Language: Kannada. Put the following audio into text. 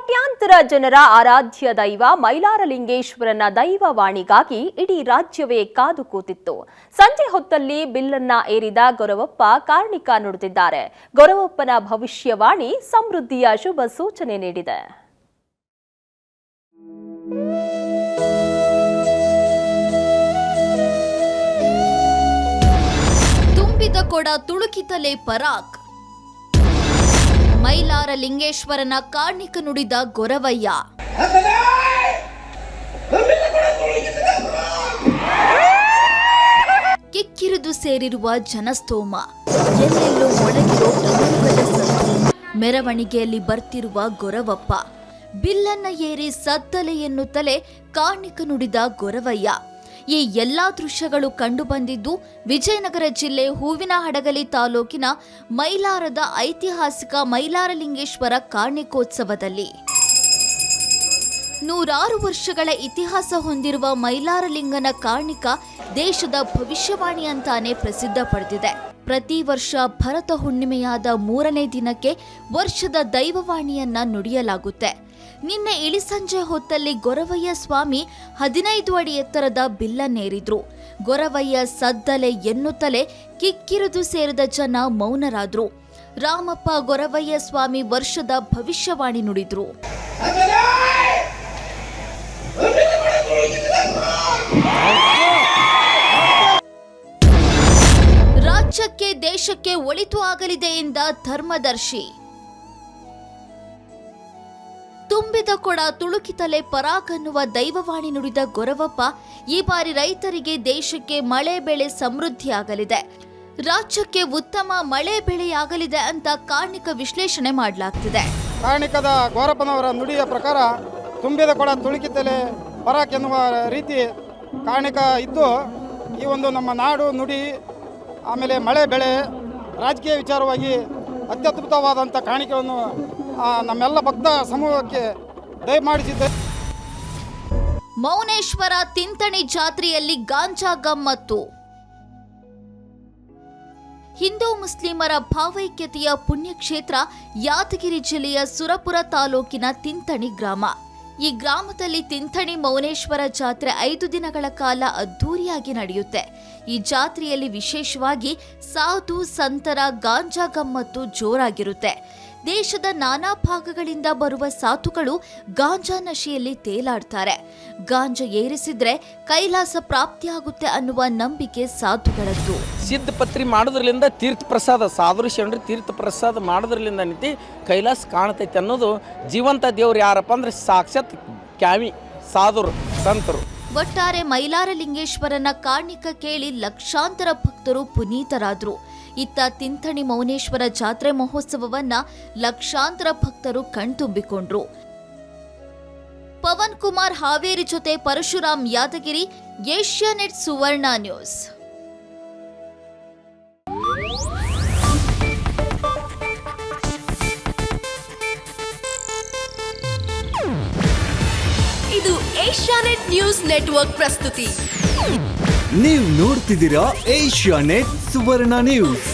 ಕೋಟ್ಯಾಂತರ ಜನರ ಆರಾಧ್ಯ ದೈವ ಮೈಲಾರಲಿಂಗೇಶ್ವರನ ದೈವವಾಣಿಗಾಗಿ ಇಡೀ ರಾಜ್ಯವೇ ಕಾದು ಕೂತಿತ್ತು. ಸಂಜೆ ಹೊತ್ತಲ್ಲಿ ಬಿಲ್ಲನ್ನ ಏರಿದ ಗೊರವಪ್ಪ ಕಾರ್ಣಿಕ ನುಡಿದಿದ್ದಾರೆ. ಗೊರವಪ್ಪನ ಭವಿಷ್ಯವಾಣಿ ಸಮೃದ್ಧಿಯ ಶುಭ ಸೂಚನೆ ನೀಡಿದೆ. ತುಂಬಿದ ಕೊಡ ತುಳುಕಿತಲೇ ಪರಾಕ್. ಮೈಲಾರಲಿಂಗೇಶ್ವರನ ಕಾರ್ಣಿಕ ನುಡಿದ ಗೊರವಯ್ಯ. ಕಿಕ್ಕಿರಿದು ಸೇರಿರುವ ಜನಸ್ತೋಮ, ಎಲ್ಲೆಲ್ಲೂ ಮೊಳಗಿರೋ ಡಮರುಗಳ ಸದ್ದು. ಮೆರವಣಿಗೆಯಲ್ಲಿ ಬರ್ತಿರುವ ಗೊರವಪ್ಪ ಬಿಲ್ಲನ್ನ ಏರಿ ಸದ್ದಲೆ ಎನ್ನುತ್ತಲೇ ಕಾರ್ಣಿಕ ನುಡಿದ ಗೊರವಯ್ಯ. ಈ ಎಲ್ಲಾ ದೃಶ್ಯಗಳು ಕಂಡುಬಂದಿದ್ದು ವಿಜಯನಗರ ಜಿಲ್ಲೆ ಹೂವಿನಹಡಗಲಿ ತಾಲೂಕಿನ ಮೈಲಾರದ ಐತಿಹಾಸಿಕ ಮೈಲಾರಲಿಂಗೇಶ್ವರ ಕಾರ್ಣಿಕೋತ್ಸವದಲ್ಲಿ. 100 ವರ್ಷಗಳ ಇತಿಹಾಸ ಹೊಂದಿರುವ ಮೈಲಾರಲಿಂಗನ ಕಾರ್ಣಿಕ ದೇಶದ ಭವಿಷ್ಯವಾಣಿ ಅಂತಾನೆ ಪ್ರಸಿದ್ಧ ಪಡೆದಿದೆ. ಪ್ರತಿ ವರ್ಷ ಭರತ ಹುಣ್ಣಿಮೆಯಾದ 3ನೇ ದಿನಕ್ಕೆ ವರ್ಷದ ದೈವವಾಣಿಯನ್ನ ನುಡಿಯಲಾಗುತ್ತೆ. ನಿನ್ನೆ ಇಳಿಸಂಜೆ ಹೊತ್ತಲ್ಲಿ ಗೊರವಯ್ಯ ಸ್ವಾಮಿ 15 ಅಡಿ ಎತ್ತರದ ಬಿಲ್ಲನ್ನೇರಿದ್ರು. ಗೊರವಯ್ಯ ಸದ್ದಲೆ ಎನ್ನುತ್ತಲೇ ಕಿಕ್ಕಿರಿದು ಸೇರಿದ ಜನ ಮೌನರಾದ್ರು. ರಾಮಪ್ಪ ಗೊರವಯ್ಯ ಸ್ವಾಮಿ ವರ್ಷದ ಭವಿಷ್ಯವಾಣಿ ನುಡಿದ್ರು. ರಾಜ್ಯಕ್ಕೆ ದೇಶಕ್ಕೆ ಒಳಿತು ಆಗಲಿದೆ ಎಂದ ಧರ್ಮದರ್ಶಿ. ತುಂಬಿದ ಕೊಡ ತುಳುಕಿತಲೆ ಪರಾಕ್ ಅನ್ನುವ ದೈವವಾಣಿ ನುಡಿದ ಗೊರವಪ್ಪ ಈ ಬಾರಿ ರೈತರಿಗೆ ದೇಶಕ್ಕೆ ಮಳೆ ಬೆಳೆ ಸಮೃದ್ಧಿಯಾಗಲಿದೆ, ರಾಜ್ಯಕ್ಕೆ ಉತ್ತಮ ಮಳೆ ಬೆಳೆಯಾಗಲಿದೆ ಅಂತ ಕಾರ್ಣಿಕ ವಿಶ್ಲೇಷಣೆ ಮಾಡಲಾಗ್ತಿದೆ. ಕಾರ್ಣಿಕದ ಗೋರಪ್ಪನವರ ನುಡಿಯ ಪ್ರಕಾರ ತುಂಬಿದ ಕೊಡ ತುಳುಕಿತಲೆ ಪರಾಕ್ ಎನ್ನುವ ರೀತಿ ಕಾರ್ಣಿಕ ಇದ್ದು, ಈ ಒಂದು ನಮ್ಮ ನಾಡು ನುಡಿ ಆಮೇಲೆ ಮಳೆ ಬೆಳೆ ರಾಜಕೀಯ ವಿಚಾರವಾಗಿ ಅತ್ಯದ್ಭುತವಾದಂಥ ಕಾಣಿಕೆಯನ್ನು ನಮ್ಮೆಲ್ಲ ಭಕ್ತ ಸಮೂಹಕ್ಕೆ ದಯಮಾಡಿಸಿದ್ದೆ. ಮೌನೇಶ್ವರ ತಿಂತಣಿ ಜಾತ್ರೆಯಲ್ಲಿ ಗಾಂಜಾ ಗಮ್ಮತ್ತು. ಹಿಂದೂ ಮುಸ್ಲಿಮರ ಭಾವೈಕ್ಯತೆಯ ಪುಣ್ಯಕ್ಷೇತ್ರ ಯಾದಗಿರಿ ಜಿಲ್ಲೆಯ ಸುರಪುರ ತಾಲೂಕಿನ ತಿಂತಣಿ ಗ್ರಾಮ. ಈ ಗ್ರಾಮದಲ್ಲಿ ತಿಂತಣಿ ಮೌನೇಶ್ವರ ಜಾತ್ರೆ 5 ದಿನಗಳ ಕಾಲ ಅದ್ಧೂರಿಯಾಗಿ ನಡೆಯುತ್ತೆ. ಈ ಜಾತ್ರೆಯಲ್ಲಿ ವಿಶೇಷವಾಗಿ ಸಾಧು ಸಂತರ ಗಾಂಜಾ ಗಮ್ಮತ್ತು ಜೋರಾಗಿರುತ್ತೆ. ದೇಶದ ನಾನಾ ಭಾಗಗಳಿಂದ ಬರುವ ಸಾಧುಗಳು ಗಾಂಜಾ ನಶೆಯಲ್ಲಿ ತೇಲಾಡ್ತಾರೆ. ಗಾಂಜಾ ಏರಿಸಿದ್ರೆ ಕೈಲಾಸ ಪ್ರಾಪ್ತಿಯಾಗುತ್ತೆ ಅನ್ನುವ ನಂಬಿಕೆ ಸಾಧುಗಳದ್ದು. ಸಿದ್ಧ ಪತ್ರಿ ಮಾಡೋದ್ರಲ್ಲಿಂದ ತೀರ್ಥ ಪ್ರಸಾದ ಸಾಧುರು ಶರಣರು ತೀರ್ಥ ಪ್ರಸಾದ ಮಾಡೋದ್ರಲ್ಲಿಂದ ನಿಂತು ಕೈಲಾಸ ಕಾಣ್ತೈತೆ ಅನ್ನೋದು. ಜೀವಂತ ದೇವ್ರು ಯಾರಪ್ಪ ಅಂದ್ರೆ ಸಾಕ್ಷಾತ್ ಕ್ಯಾಮಿ ಸಾಧುರು ಸಂತರು. ಒಟ್ಟಾರೆ ಮೈಲಾರಲಿಂಗೇಶ್ವರನ ಕಾರ್ಣಿಕ ಕೇಳಿ ಲಕ್ಷಾಂತರ ಭಕ್ತರು ಪುನೀತರಾದ್ರು. ಇತ್ತ ತಿಂತಣಿ ಮೌನೇಶ್ವರ ಜಾತ್ರೆ ಮಹೋತ್ಸವವನ್ನ ಲಕ್ಷಾಂತರ ಭಕ್ತರು ಕಣ್ತುಂಬಿಕೊಂಡ್ರು. ಪವನ್ ಕುಮಾರ್ ಹಾವೇರಿ ಜೊತೆ ಪರಶುರಾಮ್ ಯಾದಗಿರಿ, ಏಷ್ಯಾನೆಟ್ ಸುವರ್ಣ ನ್ಯೂಸ್. ಇದು ಏಷ್ಯಾನೆಟ್ ನ್ಯೂಸ್ ನೆಟ್ವರ್ಕ್ ಪ್ರಸ್ತುತಿ. ನೀವು ನೋಡ್ತಿದ್ದೀರಾ ಏಷ್ಯಾನೆಟ್ ಸುವರ್ಣ ನ್ಯೂಸ್.